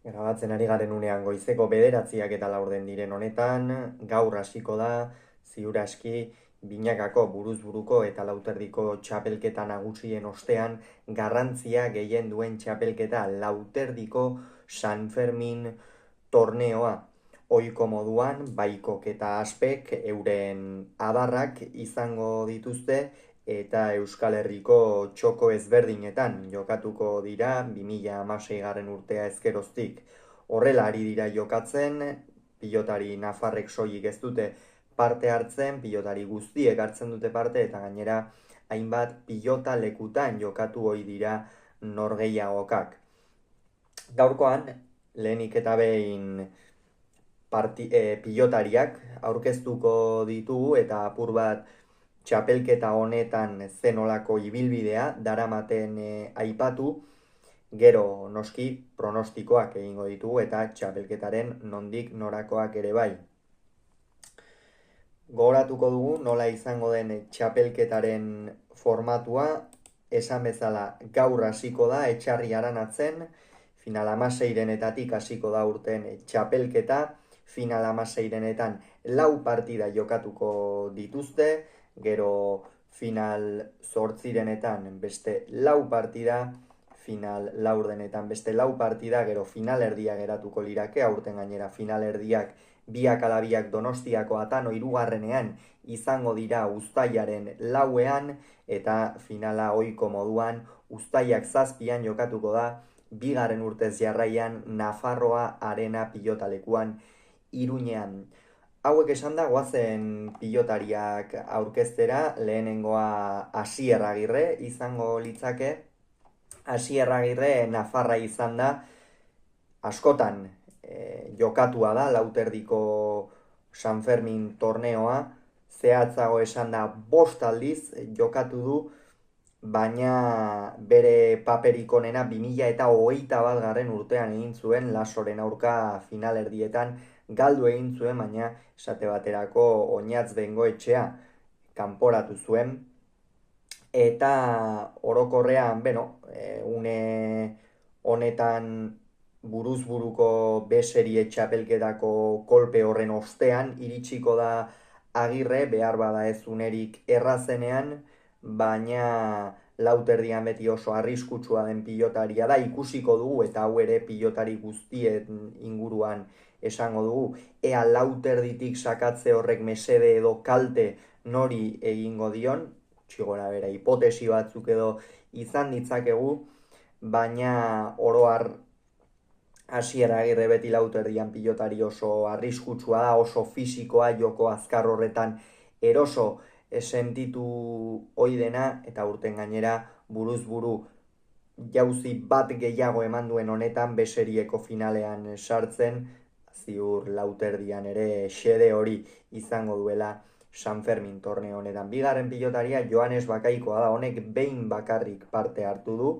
Grabatzen ari garen unean goizeko 9:04 diren honetan, gaur hasiko da, ziur aski, binakako buruzburuko eta lauterdiko txapelketa nagusien ostean, garrantzia gehien duen txapelketa lauterdiko San Fermin torneoa. Ohiko moduan, Baikok eta Aspek euren adarrak izango dituzte eta Euskal Herriko txoko ezberdinetan jokatuko dira 2016 urtea ezkeroztik. Horrela ari dira jokatzen, pilotari nafarrek soilik ez dute parte hartzen, pilotari guztiek hartzen dute parte eta gainera hainbat pilota lekutan jokatu ohi dira norgehiagokak. Gaurkoan, lehenik eta behin pilotariak aurkeztuko ditugu eta apur bat txapelketa honetan zenolako ibilbidea daramaten aipatu, gero noski pronostikoak egingo ditugu eta txapelketaren nondik norakoak ere bai. Gogoratuko dugu nola izango den txapelketaren formatua, esan bezala gaur hasiko da etxarri aranatzen, final 16-etatik hasiko da urten txapelketa, final 16-etan 4 partida jokatuko dituzte, gero final 8-etan beste 4 partida, final 4-etan beste 4 partida, gero final erdia geratuko lirake, aurten gainera final erdiak biak ala biak Donostiako Atano 3. Izango dira uztailaren 4ean, eta finala ohiko moduan uztailak 7 jokatuko da, 2. urtez jarraian Nafarroa Arena pilotalekuan Iruñean. Hauek esan da, goazen pilotariak aurkeztera, lehenengoa Asier Agirre izango litzake. Asier Agirre Nafarra izan da, askotan jokatua da, lauterdiko San Fermin torneoa, zehatzago esan da 5 aldiz jokatu du, baina bere paperik onena 2021 urtean egin zuen Lasoren aurka finalerdietan, galdu egin zuen, baina esate baterako Oñatz Bengoetxea kanporatu zuen, eta orokorrean, une honetan buruzburuko B-serie txapelketako kolpe horren ostean iritsiko da Agirre, behar bada ez unerik errazenean, baina lauterdian beti oso arriskutsua den pilotaria da, ikusiko dugu, eta hau ere pilotari guztien inguruan esango dugu, ea lauterditik sakatze horrek mesede edo kalte nori egingo dion, txigora bera hipotesi batzuk edo izan ditzakegu, baina oro har Asier Agirre beti lauterdian pilotari oso arriskutsua da, oso fisikoa, joko azkar horretan eroso sentitu ohi dena, eta urten gainera buruz-buru jauzi bat gehiago eman duen honetan beserieko finalean sartzen, ziur lauterdian ere xede hori izango duela San Fermin torneo honetan. 2. pilotaria Joanes Bakaikoa da, honek behin bakarrik parte hartu du,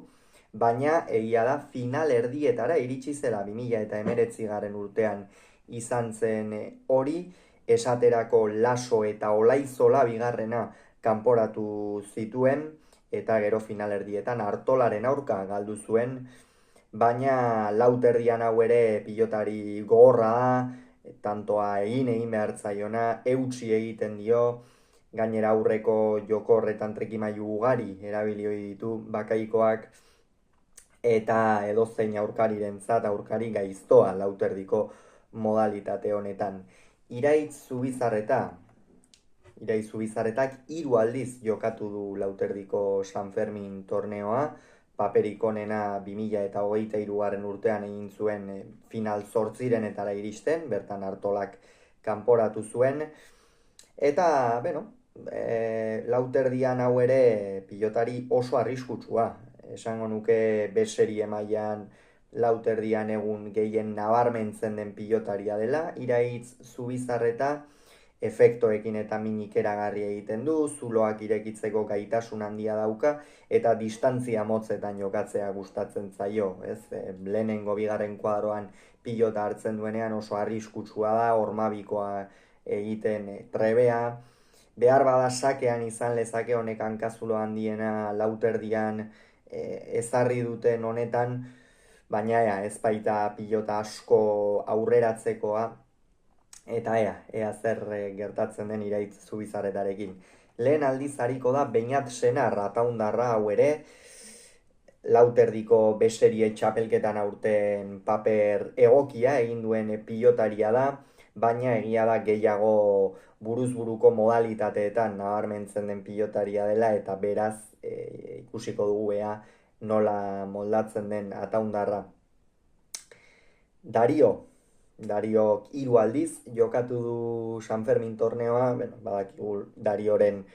baina egia da final erdietara iritsi zela 2019 urtean izan zen hori, esaterako Laso eta Olaizola 2. kanporatu zituen, eta gero finalerdietan Artolaren aurka galdu zuen, baina lauterdian hau ere pilotari gogorra da, tantoa egin behar zaiona, eutsi egiten dio, gainera aurreko joko horretan trikimailu ugari erabili ohi ditu Bakaikoak, eta edozein aurkarirentzat aurkari gaiztoa lauterdiko modalitate honetan. Iraitz Zubizarretak 3 aldiz jokatu du lauterdiko San Fermin torneoa, paperik onena 2023 urtean egin zuen final 8-etara iristen, bertan Artolak kanporatu zuen, eta, lauterdian hau ere pilotari oso arriskutsua, esango nuke B-serie mailan lauterdian egun gehien nabarmentzen den pilotaria dela, Iraitz Zubizarreta, efektoekin eta minik eragarri egiten du, zuloak irekitzeko gaitasun handia dauka, eta distantzia motzetan jokatzea gustatzen zaio, ez? Lehenengo 2. kuadroan pilota hartzen duenean oso arriskutsua da, hormabikoa egiten trebea, behar bada sakean izan lezake, honek hankazulo handiena lauterdian ezarri duten honetan, baina ez baita pilota asko aurreratzekoa, eta ea zer gertatzen den Iraitz Zubizarretarekin. Lehen aldiz hariko da Beñat Senar ataundarra, hau ere, lauterdiko beserie txapelketan aurten paper egokia egin duen pilotaria da, baina egia da gehiago buruz-buruko modalitateetan nabarmentzen den pilotaria dela, eta beraz ikusiko dugu ea nola moldatzen den ataundarra. Dariok 3 aldiz jokatu du San Fermin torneoa, badakigu Darioren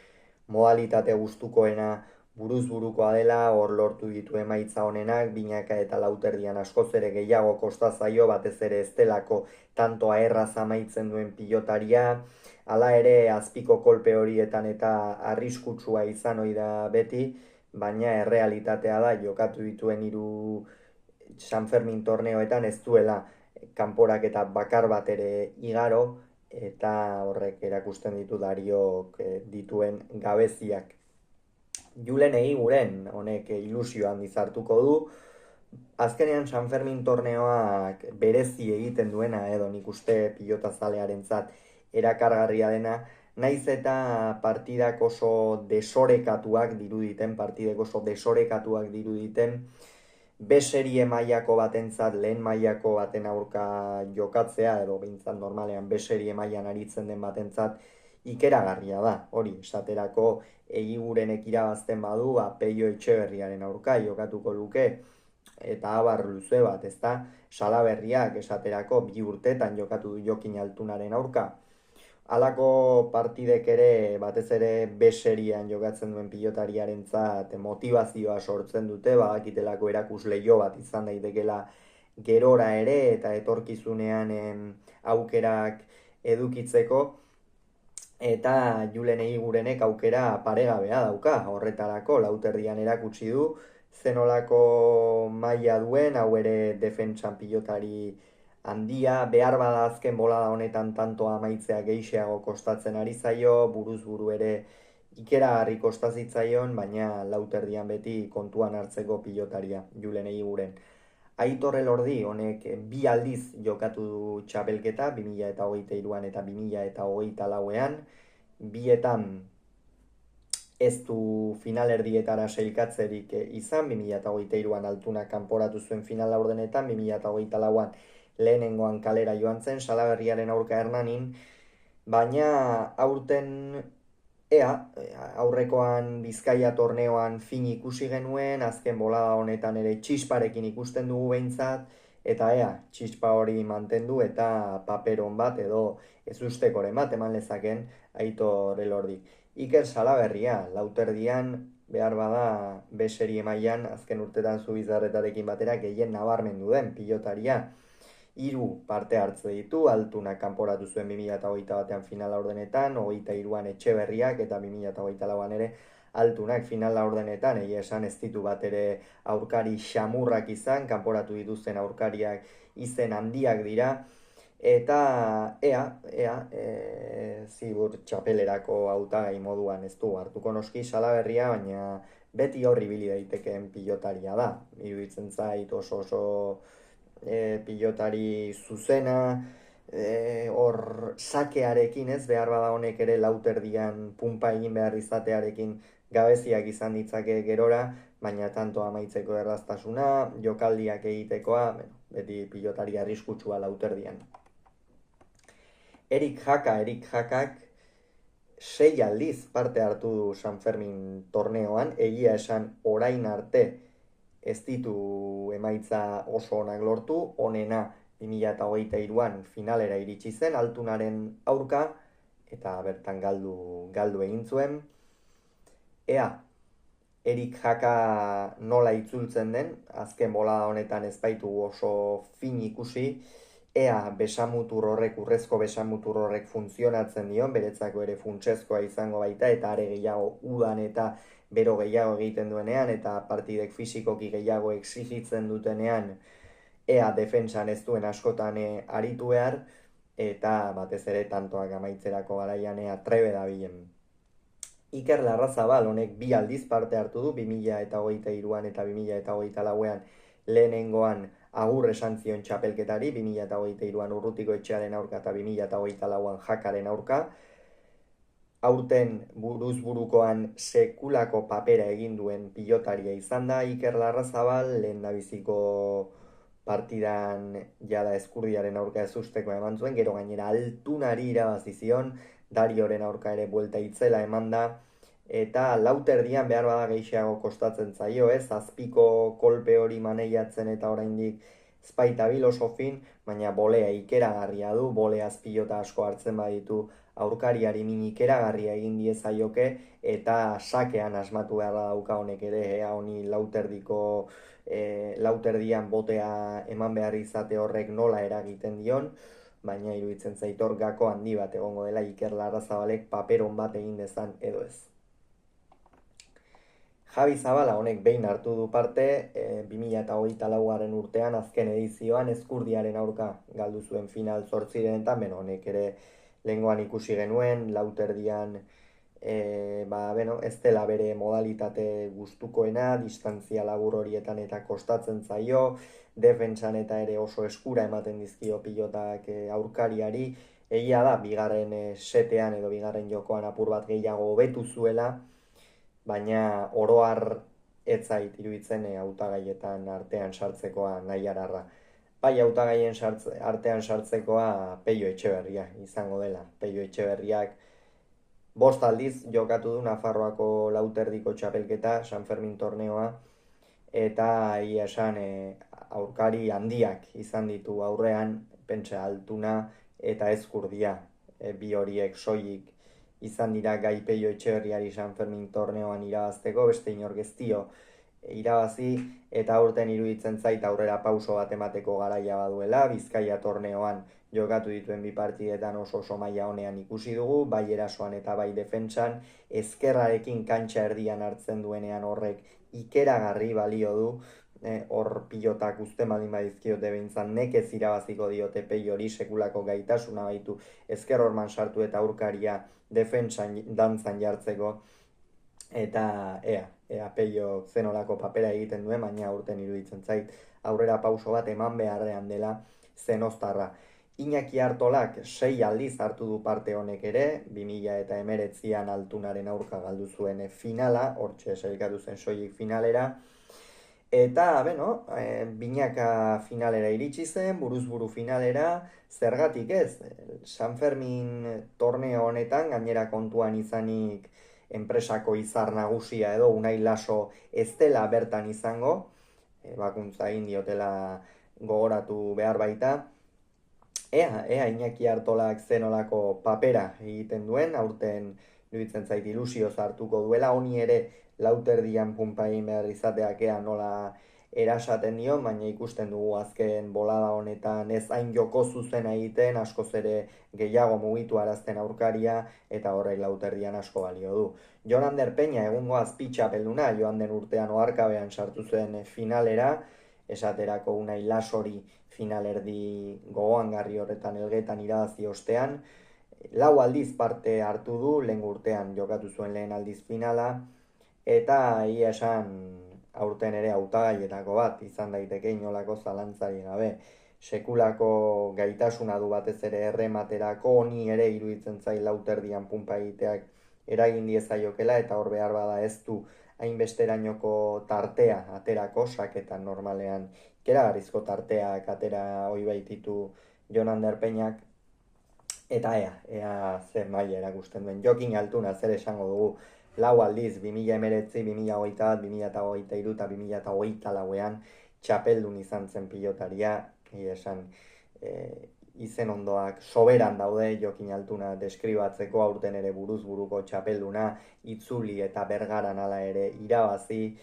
modalitate gustukoena buruz-burukoa dela, hor lortu ditu emaitza honenak, binaka eta lauterdian askoz ere gehiago kosta zaio, batez ere ez delako tantoa erraz amaitzen duen pilotaria, hala ere azpiko kolpe horietan eta arriskutsua izan ohi da beti, baina errealitatea da jokatu dituen 3 San Fermin torneoetan ez duela kanporak eta bakar bat ere igaro, eta horrek erakusten ditu Dariok dituen gabeziak. Julen Egiguren honek ilusioan dizartuko du, azkenean San Fermin torneoak berezi egiten duena, edo nik uste pilotazalearentzat erakargarria dena, naiz eta partidak oso desorekatuak diruditen, B-serie mailako batentzat lehen mailako baten aurka jokatzea, edo behintzat normalean B-serie mailan aritzen den batentzat ikeragarria da. Hori, esaterako Egigurenek irabazten badu, Peio Etxeberriaren aurka jokatuko luke, eta abar luze bat, ezta? Salaberriak esaterako 2 urtetan jokatu du Jokin Altunaren aurka. Halako partidek ere, batez ere B-serian jokatzen duen pilotariarentzat motivazioa sortzen dute, badakitelako erakusleio bat izan daitekela gerora ere, eta etorkizunean aukerak edukitzeko, eta Julen Egigurenek aukera paregabea dauka, horretarako lauterdian erakutsi du, zenolako maila duen, hau ere defentsan pilotari handia, behar bada azken bolada honetan tantoa amaitzea gehixeago kostatzen ari zaio, buruz-buru ere ikeragarri kostazitzaion, baina lauterdian beti kontuan hartzeko pilotaria, Julen Egiguren. Aitor Elordi honek 2 aldiz jokatu du txapelketa, 2023an eta 2024an, bietan ez du finalerdietara sailkatzerik izan, 2023an Altuna kanporatu zuen final laurdenetan, 2024an lehenengoan kalera joan zen, Salaberriaren aurka Hernanin, baina aurten aurrekoan Bizkaia torneoan fin ikusi genuen, azken bolada honetan ere txisparekin ikusten dugu behintzat, eta txispa hori mantendu eta paperon bat edo ezustekoren bat eman lezaken Aitor Elordi. Iker Salaberria, lauterdian behar bada B-serie mailan azken urtetan Zubizarretarekin batera gehien nabarmendu den pilotaria. 3 parte hartze ditu, Altunak kanporatu zuen 2021an final laurdenetan, 23an Etxeberriak eta 2024an ere Altunak final laurdenetan, egia esan ez ditu bat ere aurkari xamurrak izan, kanporatu dituzten aurkariak izen handiak dira, eta zibur txapelerako hautagai moduan ez du hartuko noski Salaberria, baina beti horri ibili daitekeen pilotaria da, iruditzen zait oso pilotari zuzena, hor sakearekin ez, behar bada honek ere lauterdian punpa egin behar izatearekin gabeziak izan ditzake gerora, baina tanto amaitzeko erraztasuna, jokaldiak egitekoa, beti pilotari arriskutsua lauterdian. Erik Jakak 6 aldiz parte hartu du San Fermin torneoan, egia esan orain arte ez ditu emaitza oso onak lortu, onena 2023an finalera iritsi zen Altunaren aurka, eta bertan galdu egin zuen. Erik Jaka nola itzultzen den, azken bolada honetan ez baitu oso fin ikusi, besamutur horrek, urrezko besamutur horrek funtzionatzen dion, beretzako ere funtsezkoa izango baita, eta are gehiago udan eta bero gehiago egiten duenean, eta partidek fisikoki gehiago exigitzen dutenean, defentsan ez duen askotan aritu behar, eta batez ere tantoak amaitzerako garaian trebe dabilen. Iker Larrazabal honek 2 aldiz parte hartu du, 2023an eta 2024an lehenengoan agur esan zion txapelketari, 2023an Urrutiko Etxearen aurka eta 2024an Jakaren aurka. Aurten buruz burukoan sekulako papera egin duen pilotaria izan da Iker Larrazabal, lehendabiziko partidan jada Ezkurdiaren aurka ezusteko eman zuen, gero gainera Altunari irabazi zion, Darioren aurka ere buelta itzela eman da, eta lauterdian behar bada gehiago kostatzen zaio, azpiko kolpe hori maneiatzen eta oraindik espaitabil oso fin, baina bolea ikeragarria du, bolea azpilota asko hartzen baditu aurkariari min ikeragarria egin diezaioke, eta sakean asmatu beharra dauka honek ere, honi lauterdian botea eman behar izate horrek nola eragiten dion, baina iruditzen zaitor gako handi bat egongo dela Iker Larrazabalek paperon bat egin dezan edo ez. Javi Zabala honek behin hartu du parte, 2024 urtean azken edizioan Ezkurdiaren aurka galdu zuen final 8renetan, honek ere lehengoan ikusi genuen, lauterdian ez dela bere modalitate gustukoena, distantzia labur horietan eta kostatzen zaio, defentsan eta ere oso eskura ematen dizkio pilotak aurkariari, egia da, bigarren setean edo bigarren jokoan apur bat gehiago hobetu zuela, baina oroar ez zait iruditzen hautagaietan artean sartzekoa nahi ararra. Bai, hautagaien artean sartzekoa Pello Etxeberria izango dela. Pello Etxeberriak 5 aldiz jokatu du Nafarroako lauterdiko txapelketa, San Fermin torneoa, eta ia esan aurkari handiak izan ditu aurrean, pentsa Altuna eta Ezkurdia, bi horiek soilik izan dira gai Pello Etxeberriari San Fermin torneoan irabazteko, beste inork ez dio irabazi, eta aurten iruditzen zait aurrera pauso bat emateko garaia baduela, Bizkaia torneoan jokatu dituen bi partidetan oso maila honean ikusi dugu, bai erasoan eta bai defentsan, ezkerrarekin kantxa erdian hartzen duenean horrek ikeragarri balio du, hor pilotak uste badin badizkiote behintzan nekez irabaziko diote Pellori sekulako gaitasuna baitu ezker horman sartu eta aurkaria defentsan dantzan jartzeko, eta ea Pello zenolako papera egiten duen, baina aurten iruditzen zait aurrera pauso bat eman beharrean dela zenoztarra. Iñaki Artolak 6 aldiz hartu du parte honek ere, 2019an Altunaren aurka galdu zuen finala, hortxe sailkatu zen soilik finalera, eta, binaka finalera iritsi zen, buruz-buru finalera, zergatik ez, San Fermin torneo honetan, gainera kontuan izanik enpresako izar nagusia edo Unai Laso ez dela bertan izango, bakuntza egin diotela gogoratu behar baita, ea Iñaki Artolak zenolako papera egiten duen, aurten iruditzen zait ilusioz hartuko duela, honi ere lauterdian punpa egin behar izateak nola erasaten dio, baina ikusten dugu azken bolada honetan ez hain joko zuzena egiten, askoz ere gehiago mugitu arazten aurkaria, eta horrek lauterdian asko balio du. Jon Ander Peña egungo azpitxapelduna, joan den urtean oharkabean sartu zen finalera, esaterako Unai Lasori finalerdi gogoangarri horretan Elgetan irabazi ostean, 4 aldiz parte hartu du, lehen urtean jokatu zuen lehen aldiz finala, eta ia esan aurten ere hautagaietako bat izan daiteke inolako zalantzari gabe. Sekulako gaitasuna du batez ere errematerako, honi ere iruditzen zai lauterdian punpa egiteak eragin diezaiokela, eta hor behar bada ez du hainbesterainoko tartea aterako, saketan normalean ikeragarrizko tarteak atera hoi baititu Jon Ander Peñak, eta ea zer maila erakusten duen. Jokin Altuna zer esango dugu, 4 aldiz, 2019, 2021, 2023 eta 2024an txapeldun izan zen pilotaria, esan izen ondoak soberan daude Jokin Altuna deskribatzeko, aurten ere buruz-buruko txapelduna, Itzuli eta Bergaran hala ere irabazi,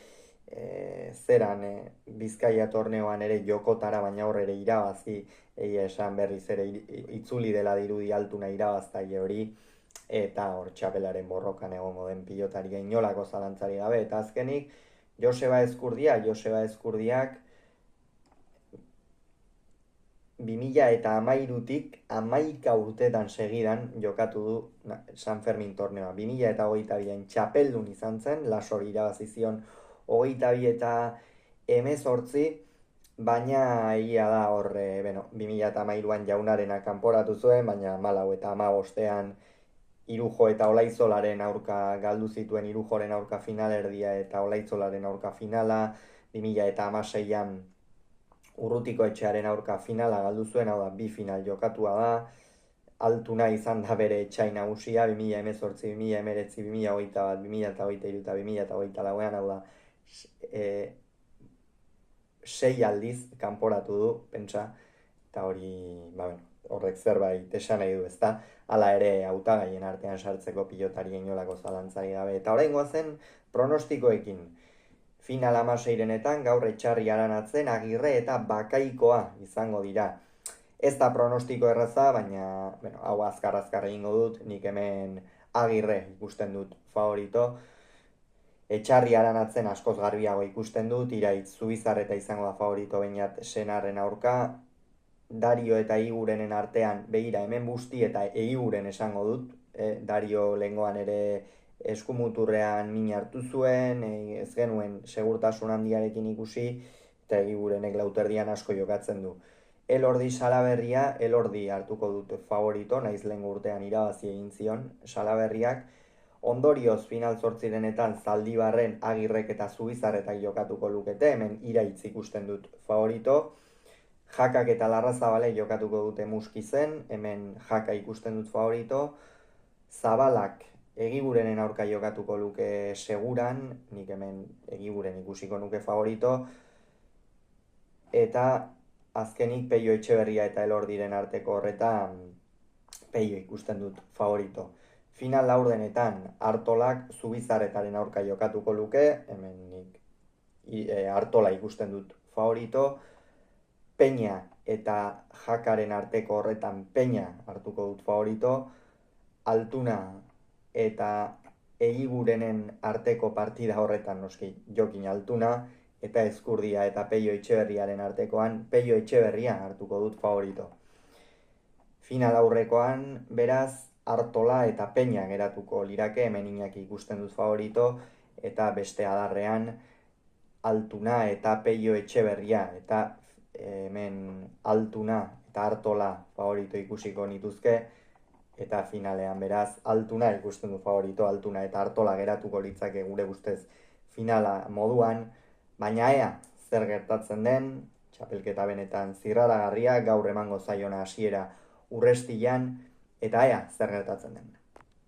zeran Bizkaia torneoan ere jokotara, baina hor ere irabazi, esan berriz ere Itzuli dela dirudi Altuna irabaztaile hori, eta hor txapelaren borrokan egongo den pilotaria inolako zalantzari gabe. Eta azkenik Joseba Ezkurdiak 2013tik 11 urtetan segidan jokatu du San Fermin torneoa. 2022an txapeldun izan zen, Lasori irabazi zion 22 eta 18, baina egia da hor, 2013an Jaunarena kanporatu zuen, baina 14 eta 15ean Irujo eta Olaitzolaren aurka galdu zituen, Irujoren aurka finalerdia eta Olaitzolaren aurka finala, 2016an Urrutiko Etxearen aurka finala galdu zuen, hau da, bi final jokatua da, Altuna izan da bere etxai nagusia, 2018, 2019, 2021, 2023 eta 2024ean, hau da, 6 aldiz kanporatu du, pentsa, eta hori, horrek zerbait esan nahi du, ezta? Hala ere hautagaien artean sartzeko pilotari inolako zalantzari gabe. Eta oraingoa zen pronostikoekin. Final 16etan gaur Etxarri Aranatzen Agirre eta Bakaikoa izango dira. Ez da pronostiko erraza, baina hau azkar egingo dut, nik hemen Agirre ikusten dut favorito. Etxarri Aranatzen askoz garbiago ikusten dut, Iraitz Zubizarreta izango da favorito bainat Senarren aurka. Dario eta Igurenen artean begira hemen busti eta Eiguren esango dut. Dario lehengoan ere eskumuturrean min hartu zuen, ez genuen segurtasun handiarekin ikusi, eta Eigurenek lauterdian asko jokatzen du. Elordi Salaberria, Elordi hartuko dut favorito, naiz lehengo urtean irabazi egin zion Salaberriak. Ondorioz final 8etan Zaldibarren, Agirrek eta Zubizarretak jokatuko lukete, hemen Iraitz ikusten dut favorito. Jakak eta Larrazabale jokatuko dute Muskizen, hemen Jaka ikusten dut favorito. Zabalak Egigurenen aurka jokatuko luke seguran, nik hemen Egiguren ikusiko nuke favorito. Eta azkenik Peio Etxeberria eta Elordiren arteko horretan Peio ikusten dut favorito. Final laurdenetan Artolak Zubizarretaren aurka jokatuko luke, hemen nik Artola ikusten dut favorito. Peña eta Jakaren arteko horretan Peña hartuko dut favorito. Altuna eta Egigurenen arteko partida horretan noski Jokin Altuna, eta Ezkurdia eta Peio Etxeberriaren artekoan Peio Etxeberria hartuko dut favorito. Final aurrekoan, beraz, Artola eta Peña geratuko lirake, hemen Iñaki ikusten dut favorito, eta beste adarrean Altuna eta Peio Etxeberria, eta hemen Altuna eta Artola favorito ikusiko nituzke, eta finalean beraz Altuna ikusten du favorito, Altuna eta Artola geratuko litzake gure ustez finala moduan, baina ea zer gertatzen den, txapelketa benetan zirraragarria, gaur emango zaiona hasiera Urrestian, eta ea zer gertatzen den.